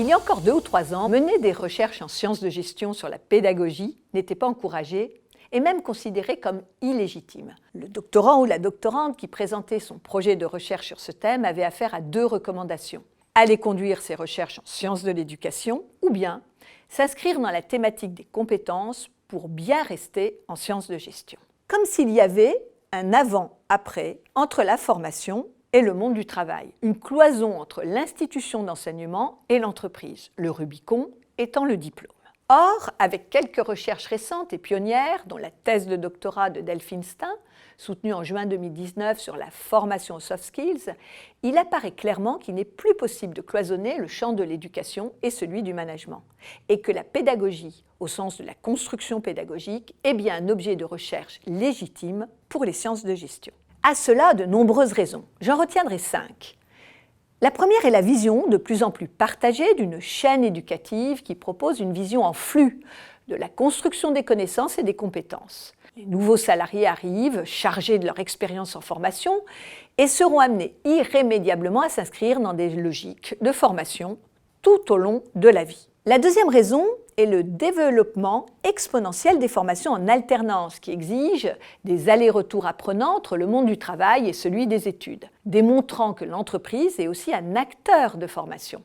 Il y a encore 2 ou 3 ans, mener des recherches en sciences de gestion sur la pédagogie n'était pas encouragé et même considéré comme illégitime. Le doctorant ou la doctorante qui présentait son projet de recherche sur ce thème avait affaire à 2 recommandations. Aller conduire ses recherches en sciences de l'éducation ou bien s'inscrire dans la thématique des compétences pour bien rester en sciences de gestion. Comme s'il y avait un avant-après entre la formation et le monde du travail, une cloison entre l'institution d'enseignement et l'entreprise, le Rubicon étant le diplôme. Or, avec quelques recherches récentes et pionnières, dont la thèse de doctorat de Delphine Stein, soutenue en juin 2019 sur la formation aux soft skills, il apparaît clairement qu'il n'est plus possible de cloisonner le champ de l'éducation et celui du management, et que la pédagogie, au sens de la construction pédagogique, est bien un objet de recherche légitime pour les sciences de gestion. À cela, de nombreuses raisons. J'en retiendrai 5. La première est la vision de plus en plus partagée d'une chaîne éducative qui propose une vision en flux de la construction des connaissances et des compétences. Les nouveaux salariés arrivent, chargés de leur expérience en formation, et seront amenés irrémédiablement à s'inscrire dans des logiques de formation tout au long de la vie. La deuxième raison est le développement exponentiel des formations en alternance qui exige des allers-retours apprenants entre le monde du travail et celui des études, démontrant que l'entreprise est aussi un acteur de formation.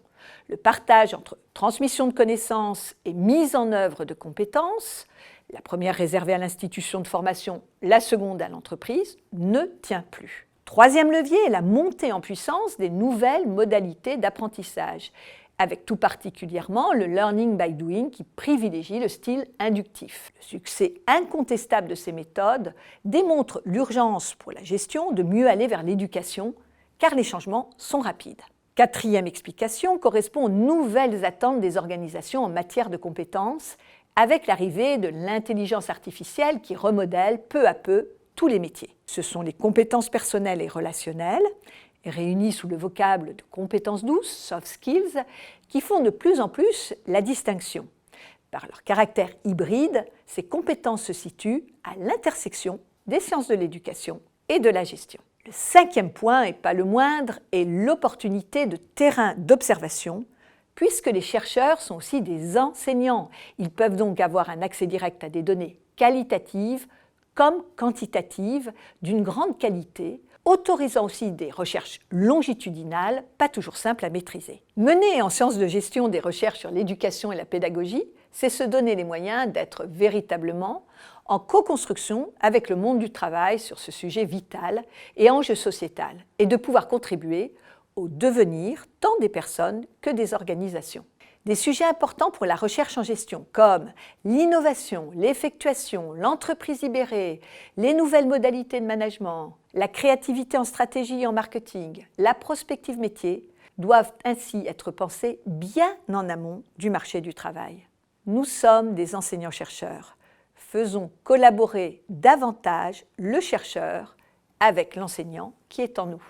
Le partage entre transmission de connaissances et mise en œuvre de compétences, la première réservée à l'institution de formation, la seconde à l'entreprise, ne tient plus. Troisième levier est la montée en puissance des nouvelles modalités d'apprentissage, avec tout particulièrement le learning by doing qui privilégie le style inductif. Le succès incontestable de ces méthodes démontre l'urgence pour la gestion de mieux aller vers l'éducation, car les changements sont rapides. Quatrième explication correspond aux nouvelles attentes des organisations en matière de compétences, avec l'arrivée de l'intelligence artificielle qui remodèle peu à peu tous les métiers. Ce sont les compétences personnelles et relationnelles, réunies sous le vocable de compétences douces, soft skills, qui font de plus en plus la distinction. Par leur caractère hybride, ces compétences se situent à l'intersection des sciences de l'éducation et de la gestion. Le 5e point, et pas le moindre, est l'opportunité de terrain d'observation, puisque les chercheurs sont aussi des enseignants. Ils peuvent donc avoir un accès direct à des données qualitatives comme quantitatives d'une grande qualité, autorisant aussi des recherches longitudinales, pas toujours simples à maîtriser. Mener en sciences de gestion des recherches sur l'éducation et la pédagogie, c'est se donner les moyens d'être véritablement en co-construction avec le monde du travail sur ce sujet vital et enjeu sociétal, et de pouvoir contribuer au devenir tant des personnes que des organisations. Des sujets importants pour la recherche en gestion comme l'innovation, l'effectuation, l'entreprise libérée, les nouvelles modalités de management, la créativité en stratégie et en marketing, la prospective métier doivent ainsi être pensés bien en amont du marché du travail. Nous sommes des enseignants-chercheurs. Faisons collaborer davantage le chercheur avec l'enseignant qui est en nous.